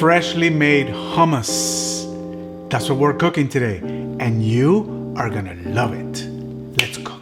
freshly made hummus. That's what we're cooking today, and you are gonna love it. Let's cook.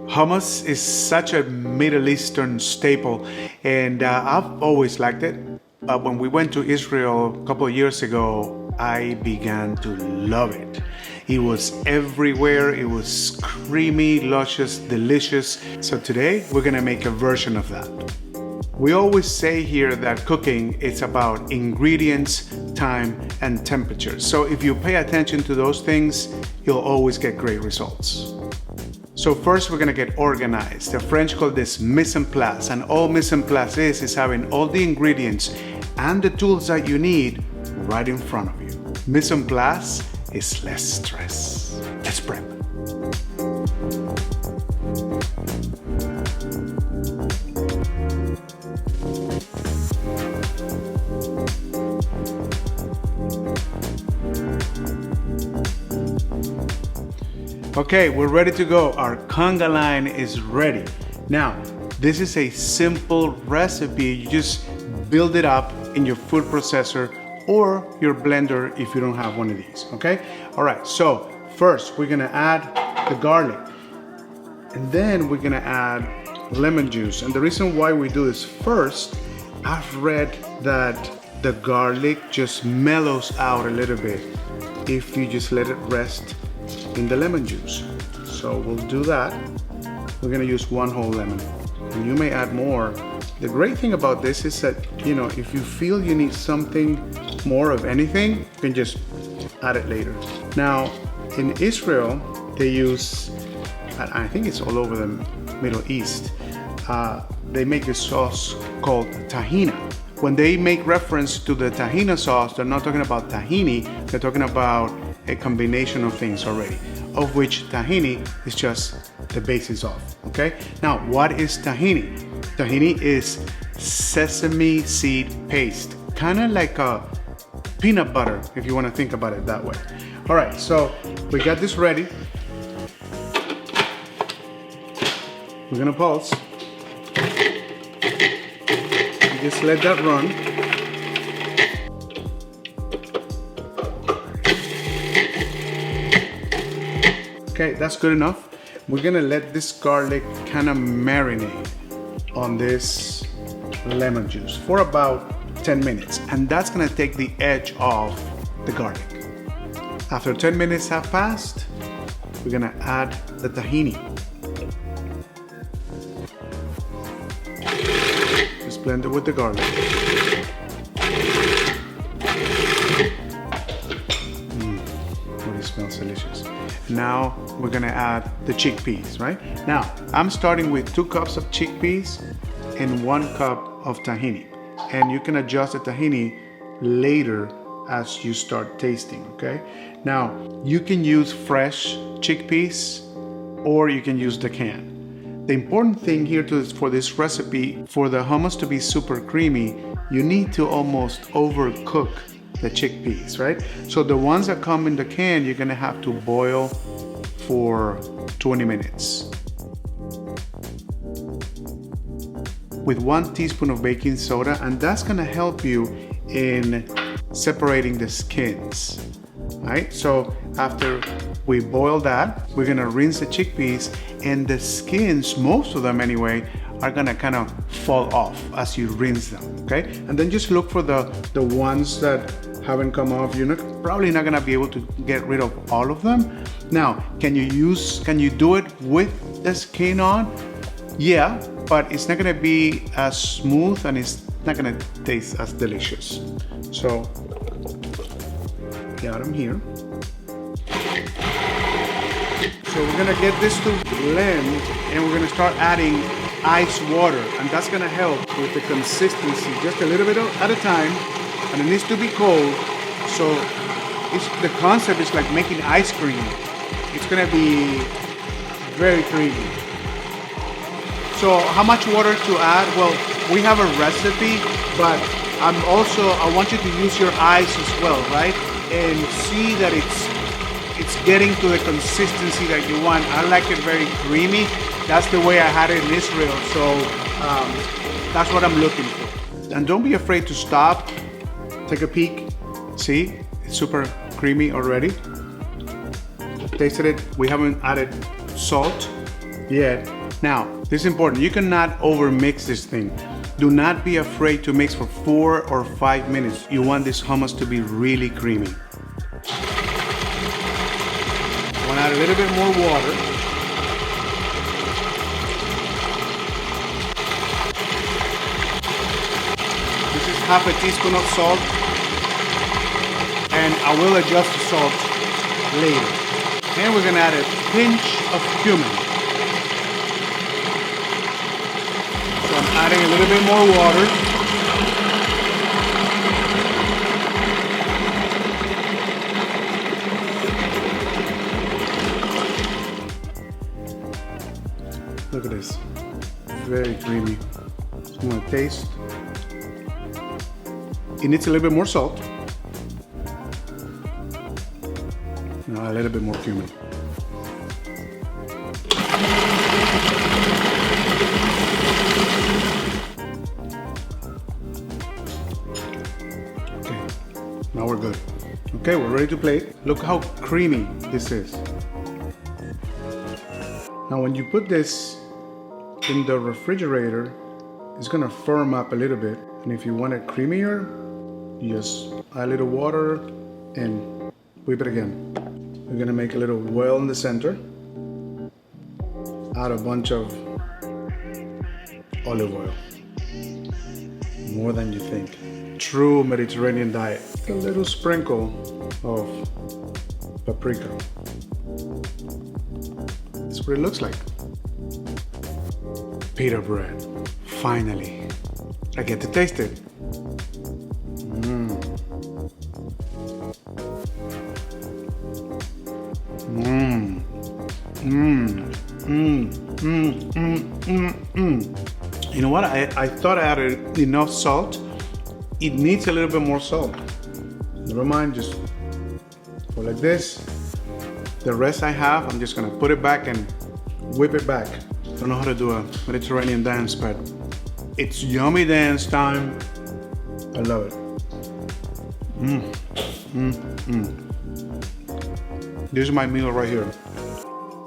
Hummus is such a Middle Eastern staple, and I've always liked it. But when we went to Israel a couple of years ago, I began to love it. It was everywhere. It was creamy, luscious, delicious. So today we're gonna make a version of that. We always say here that cooking is about ingredients, time, and temperature. So if you pay attention to those things, you'll always get great results. So first we're gonna get organized. The French call this mise en place, and all mise en place is having all the ingredients and the tools that you need right in front of you. Mise en place is less stress. Let's prep. Okay, we're ready to go. Our conga line is ready. Now, this is a simple recipe. You just build it up in your food processor or your blender if you don't have one of these, okay? All right, so first we're gonna add the garlic, and then we're gonna add lemon juice. And the reason why we do this first, I've read that the garlic just mellows out a little bit if you just let it rest in the lemon juice. So we'll do that. We're gonna use one whole lemon, and you may add more. The great thing about this is that, you know, if you feel you need something more of anything, you can just add it later. Now, in Israel, they use, I think it's all over the Middle East, they make a sauce called Tahina. When they make reference to the Tahina sauce, they're not talking about tahini, they're talking about a combination of things already, of which tahini is just the basis of, okay? Now, what is tahini? Tahini is sesame seed paste, kind of like a peanut butter, if you want to think about it that way. All right, so we got this ready. We're gonna pulse. Just let that run. Okay, that's good enough. We're gonna let this garlic kind of marinate on this lemon juice for about 10 minutes. And that's gonna take the edge off the garlic. After 10 minutes have passed, we're gonna add the tahini. Just blend it with the garlic. It smells delicious. Now we're gonna add the chickpeas, right? Now, I'm starting with 2 cups of chickpeas and 1 cup of tahini. And you can adjust the tahini later as you start tasting, okay? Now, you can use fresh chickpeas or you can use the can. The important thing here for this recipe, for the hummus to be super creamy, you need to almost overcook the chickpeas, right? So the ones that come in the can, you're gonna have to boil for 20 minutes. With 1 teaspoon of baking soda, and that's gonna help you in separating the skins, right? So after we boil that, we're gonna rinse the chickpeas, and the skins, most of them anyway, are gonna kind of fall off as you rinse them, okay? And then just look for the ones that haven't come off. You're probably not gonna be able to get rid of all of them. Now, can you do it with the skin on? Yeah, but it's not gonna be as smooth and it's not gonna taste as delicious. So, got them here. So we're gonna get this to blend, and we're gonna start adding ice water, and that's gonna help with the consistency, just a little bit at a time, and it needs to be cold. So the concept is like making ice cream. It's gonna be very creamy. So how much water to add? Well, we have a recipe, but I want you to use your eyes as well, right? And see that it's getting to the consistency that you want. I like it very creamy. That's the way I had it in Israel. So that's what I'm looking for. And don't be afraid to stop, take a peek. See, it's super creamy already. Tasted it. We haven't added salt yet. Now, this is important. You cannot overmix this thing. Do not be afraid to mix for 4 or 5 minutes. You want this hummus to be really creamy. I want to add a little bit more water. This is half a teaspoon of salt. And I will adjust the salt later. And we're going to add a pinch of cumin. So I'm adding a little bit more water. Look at this. Very creamy. So I'm going to taste. It needs a little bit more salt. Now a little bit more cumin. Okay, now we're good. Okay, we're ready to plate. Look how creamy this is. Now when you put this in the refrigerator, it's gonna firm up a little bit. And if you want it creamier, you just add a little water and whip it again. We're gonna make a little well in the center. Add a bunch of olive oil. More than you think. True Mediterranean diet. A little sprinkle of paprika. That's what it looks like. Pita bread. Finally, I get to taste it. You know what? I thought I added enough salt. It needs a little bit more salt. Never mind, just go like this. The rest I have, I'm just gonna put it back and whip it back. I don't know how to do a Mediterranean dance, but it's yummy dance time. I love it. This is my meal right here.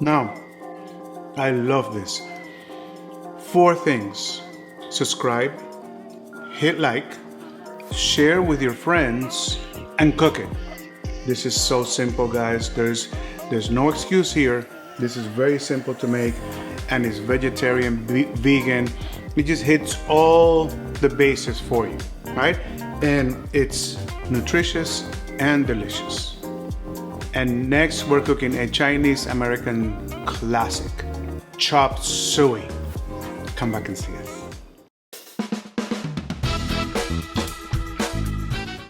Now, I love this. 4 things. Subscribe, hit like, share with your friends, and cook it. This is so simple, guys. There's no excuse here. This is very simple to make, and it's vegetarian, vegan. It just hits all the bases for you, right? And it's nutritious and delicious. And next, we're cooking a Chinese American classic, chopped suey. Come back and see us.